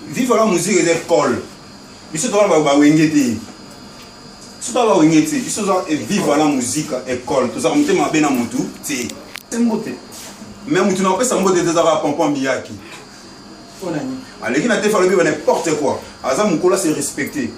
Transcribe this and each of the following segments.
Vive la musique et l'école. Biso to ba wengete. Si tu vas wengete, biso vive la musique école. Tout ça monter ma bena mutu, c'est mbote. Mais mutu na pesa mbote des ara pompon biyaki. Allez, qui n'a pas fait n'importe quoi. Azam Moukola c'est respecté.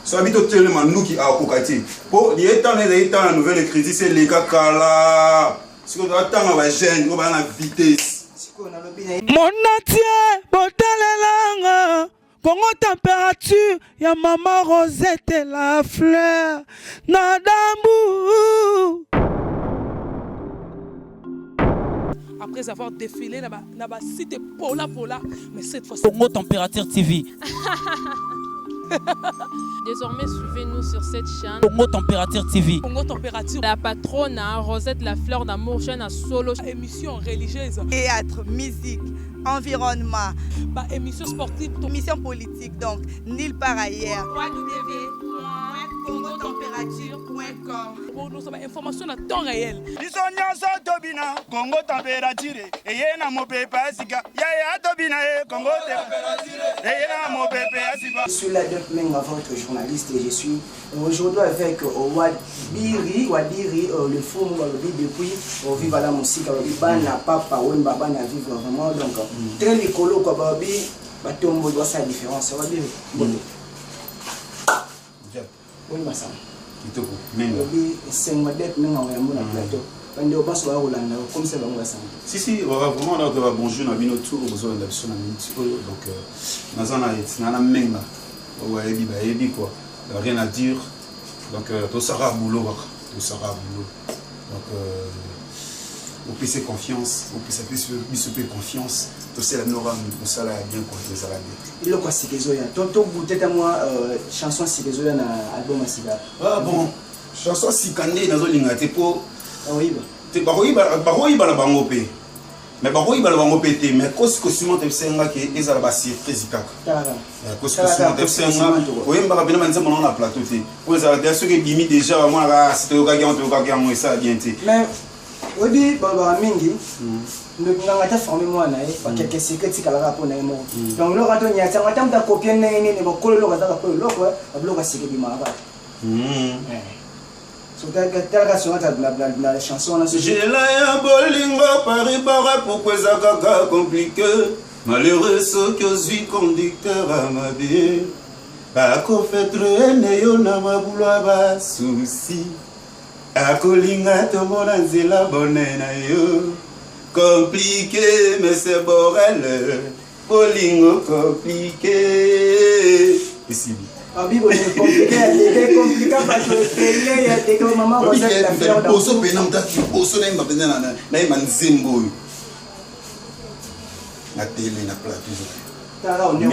Ça habite au tellement nous qui a kokati. Pour les temps la nouvelle crédit c'est les kakala. Si on attend la gêne, on va la vitesse. Mon atier, botalelanga. Congo température, ya maman Rosette et la fleur. Nadambu. Après avoir défilé dans site Pola, mais cette fois Congo Température TV. Désormais, suivez-nous sur cette chaîne. Congo Température TV. Congo Température. La patronne, Rosette, la fleur d'amour, chaîne à solo. Émission religieuse. Théâtre, musique, environnement. Émission sportive. Émission politique, donc, nulle part ailleurs. www.congotempérature.com. Pour nous, information à temps réel. Congo Température. Et na mo pepa sika. Ya tobina Congo Température. Et na mo pepa sika. Je suis là depuis votre journaliste et je suis aujourd'hui avec Wadiri, le fou depuis vivre la musique, bana papa wemba bana vivre vraiment donc très l'écolo quoi babi batombo doit sa différence va dire bon. Oui ma sam. Kitoko menga. C'est moi d'être menga on na plateau. Bande au basso à Hollande comme ça va sam. Si vraiment là bonjour na bino tour besoin de sur na minute donc nazana na menga. Ouais ebi quoi. Rien à dire. Donc tout sera boulot tout sera boulot. Donc on peut se confiance, on peut se faire confiance. Tout c'est la norme, tout ça là bien quoi, tout ça là bien. Il le quoi c'est que zoya. Tonton peut-être à moi chanson c'est que zoya na album asiga. Ah bon, chanson sikandé dans zolinga te po. Ah oui ba. Te baroyi ba la bango pe. Mais baroyi ba la bango pe te mais cause que ciment te senga ke ezala ba surprise kaka. Tara. Cause que ciment te senga. Oyemba ka bina manza mona na plateau te. Pour ezala te ceux qui bimi déjà moi là c'était au gars moi ça bien te. Mais oui, baba mingi. Nous avons formé moi na quelques secrets qui kala pour na mo. Donc le rato nya ça matam ta copier na ni ne ko le rato ko le ko ablo ka secret di mara. So ta sur la chanson là. J'ai la bolingo Paris bara pourquoi ça gaga compliqué. Malheureux ceux qui suis conducteur à ma vie. Ba ko fetre ne yo na mabulo ba souci. Akolinga tomona nzela bonne na yo. Compliqué, mais c'est borel. Bolingo compliqué. Ici. Ah, bibo compliqué, compliqué parce que il y a des mamans qui ont la fleur dans. Poso penam ta poso na mbapenda na manzembo. Na télé na plateau. Tara on est au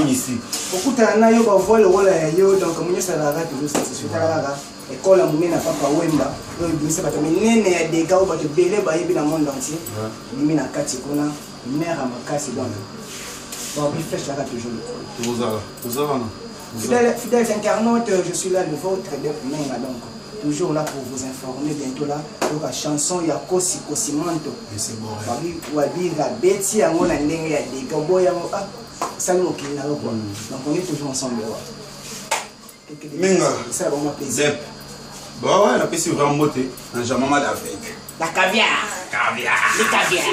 ici. Beaucoup de yo ba voile wala yo donc munyo sala ra toujours satisfait tara école amune na papa wemba oyo bimisa bato minene ya dega o bato belé ba yebi na monde entier mimi na kati kuna mère makasi donc bon bi fait ça toujours fidèles internautes je suis là le vôtre de menga donc toujours là pour vous informer bientôt là donc la chanson ya kosi kosimanto c'est bon babi wadi ga beti yango na ndenge ya dega boya mo ça nous qui na quoi donc on est toujours ensemble menga ça va me plaisir. Bah ouais, la PC vraiment moté, un jamama avec. La caviar. Le caviar.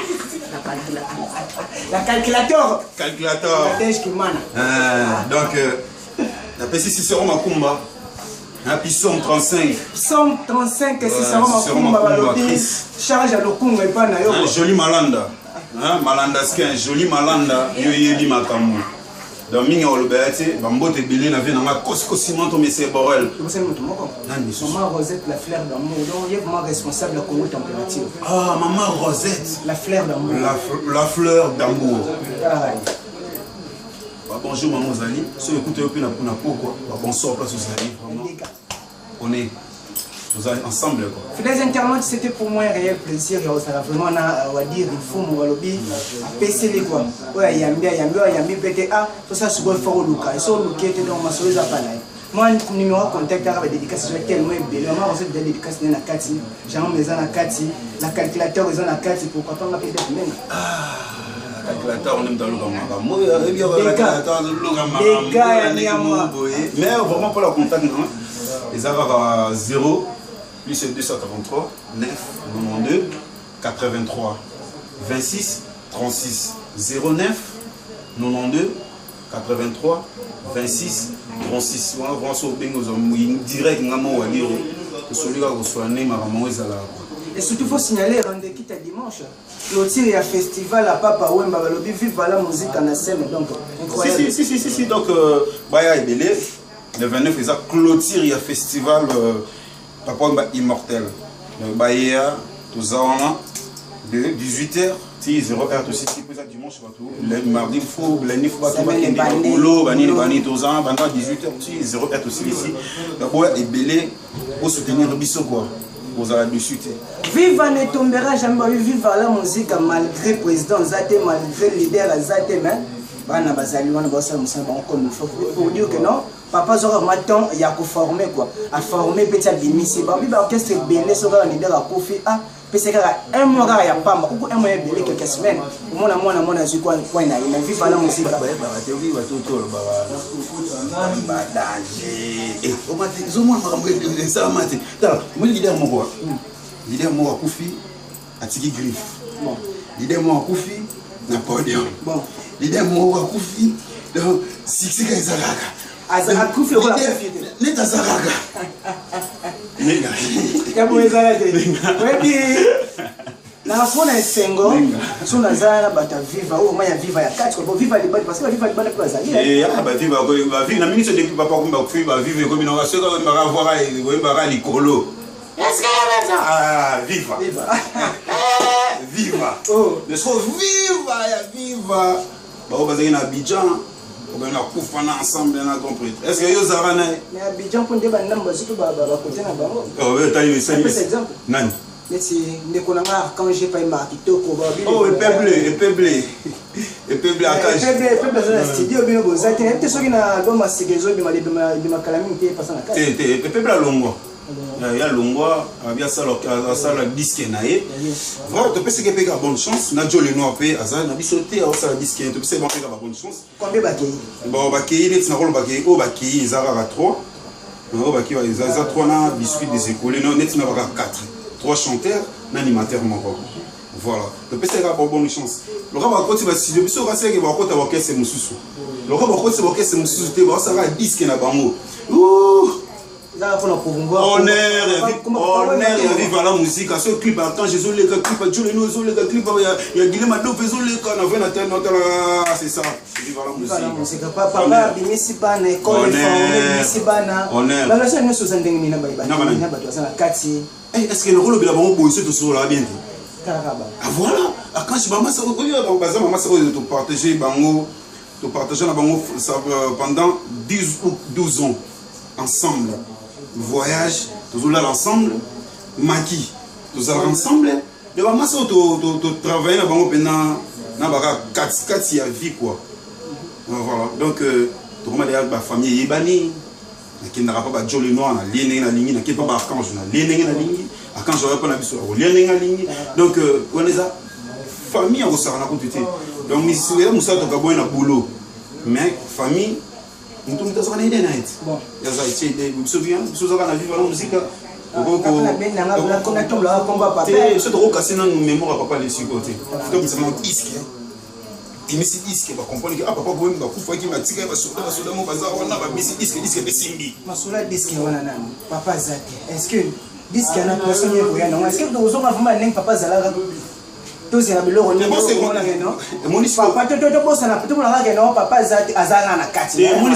La calculateur. La tèche qui mana. Donc, la PC c'est sur ma kumba. Un pisson 35. Pisson 35, c'est sur ma kumba. Charge à l'okunga et pas na yo. Un joli malanda. Malanda c'est un joli malanda. Yo yebi makamu. Dans minga olobete bambote belé na vie na ma cosimoto mais c'est borel. C'est mon moko. Maman Rosette la fleur d'amour. Donc il est vraiment responsable de la Congo Température. Ah maman Rosette la fleur d'amour. La fleur d'amour. Bonjour maman Zali. Si vous écoutez plus na pourquoi bonsoir place Zali vraiment. On est ensemble quoi. Fidèles internautes, c'était pour moi un réel plaisir. Ça va vraiment dire il faut mon lobby PC les quoi. Ouais, yambi PTA, tout ça sur le fort Luka. Ils sont Luka était dans ma soirée à Panay. Moi numéro contact avec dédicace sur tellement belle. Moi aussi des dédicaces dans la Kati. J'ai un maison à Kati, la calculateur maison à Kati pourquoi pas m'appeler même. calculateur, on aime dans le mais vraiment pour la contact, les avoir à 0 plus 243 9 92 83 26 36 09 92 83 26 36. On va voir sur direct, on va dire celui qui a reçu un nez, et surtout, il faut signaler, rendez quitte à dimanche. Il y a un festival à Papa Wemba, il vive la musique en scène. Donc, incroyable. Si. Donc, Baya et Belé, le 29, il y a clôture, il y a festival Papa Wemba Immortel. Baya, tout ça, de 18h, 0h, tout ça, dimanche, le mardi, il faut, lundi, il faut, tout ça, pendant 18h, 0h, tout ça, ici. Donc, et Belé, pour soutenir le biseau, quoi. Vous allez dessus. Viva ne tombera jamais, viva la musique malgré le président Zate, malgré le leader Zate, mais bana bazali wana bossa musamba comme il faut pour dire que non papa zora matin il y a formé quoi à former petit bimisi ba bi ba orchestre belé so ga leader a kofi a pese ka un mois ga ya pamba kuko un mois belé quelques semaines mona zu quoi na ina viva la musique ba te viva tout ba danger et au matin zo moi ma ça matin ta mo leader mo kofi atiki griffe bon leader mo kofi na podium bon l'idée moi Koufi donc si que Zaraga Azara Koufi on l'a fait n'est Zaraga nega ya bo Zaraga webi na kona sengo suna zara bata viva ou maya viva ya kati ko viva libali parce que viva libali kwa zali ba viva na ministre depuis papa ko ba Koufi ba vivre comme on va se va voir et ba likolo est-ce que ça viva viva oh mais so viva bah on va dire na Abidjan on va kufa na ensemble na compris est-ce que yo zara na mais Abidjan pour débat namba surtout ba côté na bango oh ouais taille ça exemple nani neti ndeko na nga quand j'ai pas marqué toko ba oh et peuplé akage na studio bino bo zate ete soki na doma segezo bima kalami te passa na kati te peuplé longo ya longwa abia sala disque na ye voilà tu peux se que bonne chance na Joe Lenoir pe azana na bisoté au sala disque tu peux se bon bonne chance combien bakei bon bakei les na rolo bakei o bakei zara 3 o bakei za 3 na biscuit des écoles non net na baka 4 3 chanteurs na animateur moko voilà tu peux se bonne chance le raba côté ba studio biso ka se ke ba kota ba kese mususu le raba côté ba kese mususu te ba sala disque na bango honneur et vive la musique à ce clip quand Jésus les clip Dieu les clip il y a Guilherme Adolphe les quand on vient atteindre c'est ça vive la musique papa bimisi bana école formée bimisi bana la leçon nous sous ndenge mina ba na ba toza na kati est-ce que le rôle de la banque boy c'est sur la bien karaba voilà quand je maman ça de partager bango de partager la bango pendant 10 ou 12 ans ensemble voyage, tous là ensemble, maquis, tous allons ensemble. De la masse tu travailles là bas pendant na baka 4 y a vie quoi. Voilà. Donc tout le monde est la famille Ibani, qui n'a pas Joe Lenoir na ligne na ligne, qui pas Archange na ligne na ligne, Archange va pas na biso ligne na ligne. Donc on est ça famille on s'en rend compte. Donc si là musa to ka na boulot. Mais famille nous tous dans une night. Bon. Il y a ça ici des vous souvenez, vous avez la vie la musique. C'est trop cassé dans nos mémoires papa les sur côté. Donc c'est mon disque. Il me dit disque va comprendre que ah papa boy va kufa qui m'a tiré va sur mon bazar on a mis disque besimbi. Masula disque wana nani? Papa Zate. Est-ce que disque na personne pour yana? Est-ce que vous avez vraiment un papa Zalaga? Tous les biloko ni bon c'est non papa to bossa na tout la non papa Zate azana na kati moi le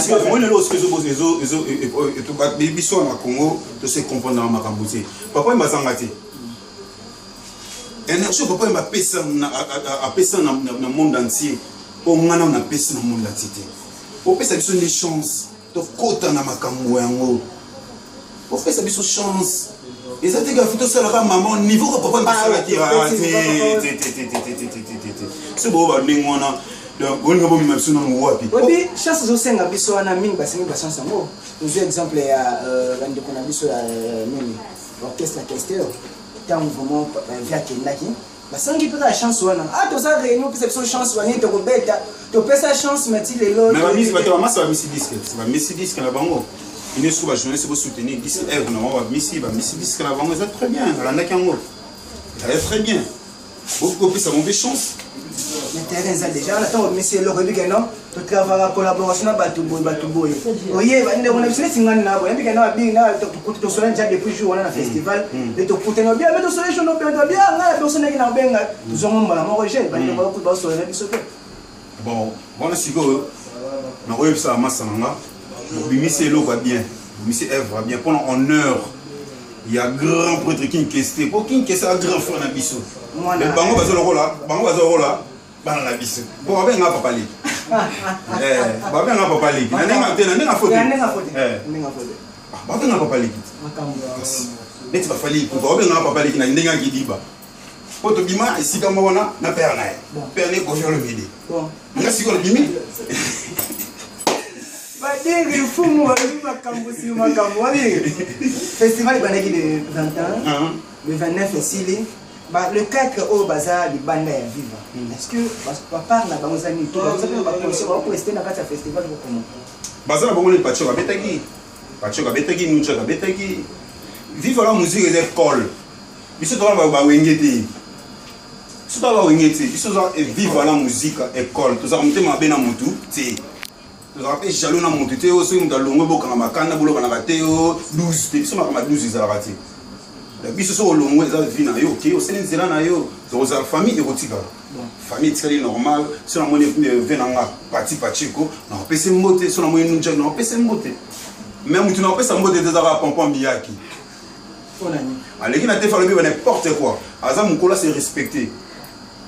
ce que je pose et tout bat biso na Congo to se comprendre na makambuti papa mbazanga te énergie papa mba pesa na na monde entier au ngana na pesa na monde entier au pesa biso une chance to kota na makambo yango au pesa biso chance. Et ça, c'est la maman niveau que papa m'a dit. C'est bon, on oui, chance de senga biso na mingi basengi ba chance ngo. Nous exemple ya bande kona biso ya nini orchestre Castel. Tant vraiment via Kendaki basangi mpe la chance wana toza réunion mpe biso chance wana tokobeta topesa chance mati lelo mais bamisi bato bamasa bamisi disque na bango ine soki bajournaliste bosoutenir disque eve na bango bamisi disque na bango eza très bien alandaki yango eza très bien bokopesa bango mpe chance le terrain eza déjà on attend bamisi eloko ebike non totravaka collaboration na bato boye oyeba ndeko na biso neti ngani na boye ebike na babingi na tosola déjà depuis jour wana na festival e tokutana bien me tosola jono bien ngai personne naki na benga tozongo mbala moko jeune bandeko bakuti basola na biso te bon wana sikoyo nakoyebisa bamasa na nga bimisi eloko bien bimisi œuvre bien pendant honneur il y a grand prêtre qui nkeste po qui nkeste a grand frère na biso bango baza lokola bana na biso po babenga papa leki babenga papa leki na ndenge afote babenga papa leki neti bafali ekuka babenga papa leki na ndenge akidiba po tobima esika moko na père na ye père ne kofi olobide nga sikoyo lobimi badiri fumu balobi makambo wabi festival ebandaki le 21 le 29 esili le 4 oyo baza libanda ya viva est-ce que bapart na bango eza nini to baza mpe bakonse bakoeste na kati ya festival kokoma baza na bango nini pachok abetaki nuchak abetaki viva la musique eza école biso tokana bawenge te biso toka bawenge te biso toza viva la musique école tozaka motema mabe na motu te tozala mpe jaloux na motu te soki moto alongwe bokanga makanda bolokana bate yo 12 te biso makamba 12 ezalaka te biso soki olongwe eza vi na yo oke osali nzela na yo ozala famille ekotikala famille etikali normal so namoni ve nanga pati pachiko nakopesa mbote so namoni nunjak nakopesa mbote mais motu nakopesa mbote te ezaka pompon miyaki aleki na te falobi ba n'importe quoi aza mokolo se respecté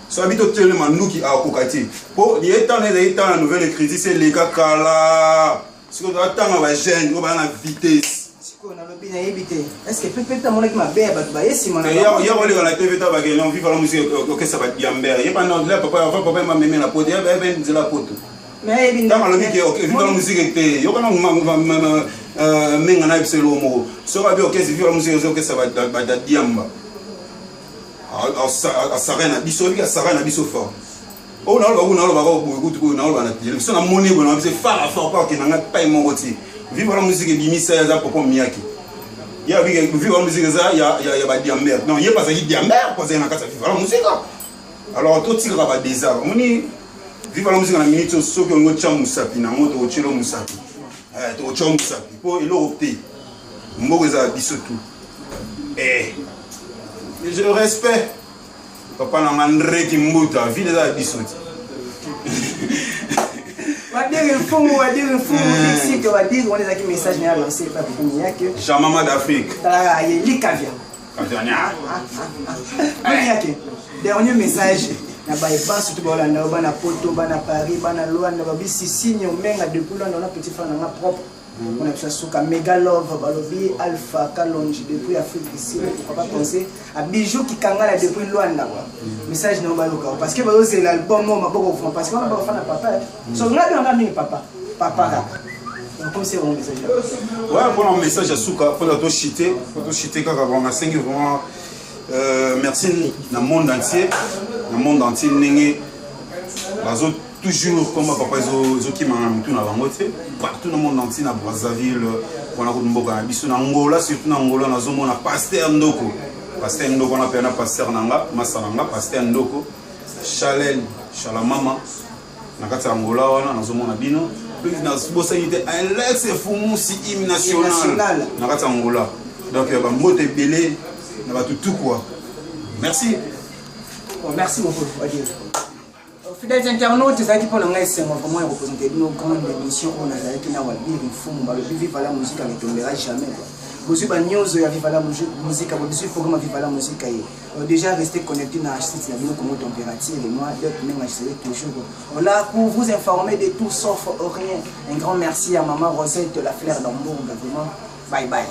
so abi totelema nduki akoka te mpo lietana ezali tana na nouvelle écriture se leka kala sikoyo tozatanga bagene oyo baya na vitesse sikoyo nalobi nayebi te estce pepe tamonaki mabe ya bato baye nsima ya koleka na tv ta bakene viva la musique okesa badiambere ye pandela papa mameme na poto yabe nzela poto ntango alobi ke viva la musique te yokana menga na yebisa eloko moko soki abi okesi viva la musique ezokesa badadiamba asara na biso oyebi asara na biso fort oyo nalobaka boye kutu naloba na tele biso namoni boye na biso fara fort pa okendanga pai moko te viva la musique ebimisa eza popo miyaki ye abike viva la musique eza ya badiambere non ye bazalaki diambere po azali na kati ya viva la musique alors totikaka badésar omoni viva la musique na minute oyo soki olingo tya mosapi nango tokotyela mosapi tokotya mosapi mpo eloko te mboko eza biso tu je respect papa na André Kimbuta ville eza biso te badiri mfumu dixit badiri wana ezalaki message na ya lancé pa peponi yake Jean-Mama d'Afrique talaka ayeli kavia yake dernier message na baepa surtout baolanda bana poto bana Paris bana Luanda babisi signe omenga depuis Luanda on a petit frère na propre on a suka mega love balobi alpha kalonji depuis Afrique ici pourquoi pas penser à bijou qui kangala depuis Luanda message na baloka parce que bazo c'est l'album mo maboko fond parce que on va faire papa so ngadi on ngami papa comme c'est un message ouais pour un message à suka pour to chiter kaka on a 5 vraiment merci dans le monde entier ndenge bazo toujours comme papa qui m'a tout na bango te partout dans le monde entier na Brazzaville on a mboka na biso na Angola surtout na Angola na zomo na pasteur Ndoko na pena pasteur nanga masananga pasteur Ndoko Shalamama na kati ya Angola wana na zomo na bino na bosani te Alex Fumusi hymne national na kati ya Angola donc ba mbote belé na ba tout quoi merci merci beaucoup fidèles internautes ezalaki mpona ngai esengo vraiment ya représenter bino grande émission oyo nazalaki na wabiri mfumu balobi viva la musique retombera jamais bozwi banyozo ya viva la musique bozwi programme ya viva la musique ye déjà rester connecté na site na bino Congo Température et moi d'autres même je serai toujours là pour vous informer de tout sauf rien. Un grand merci à maman Rosette la Fleur d'Hambourg, vraiment bye bye.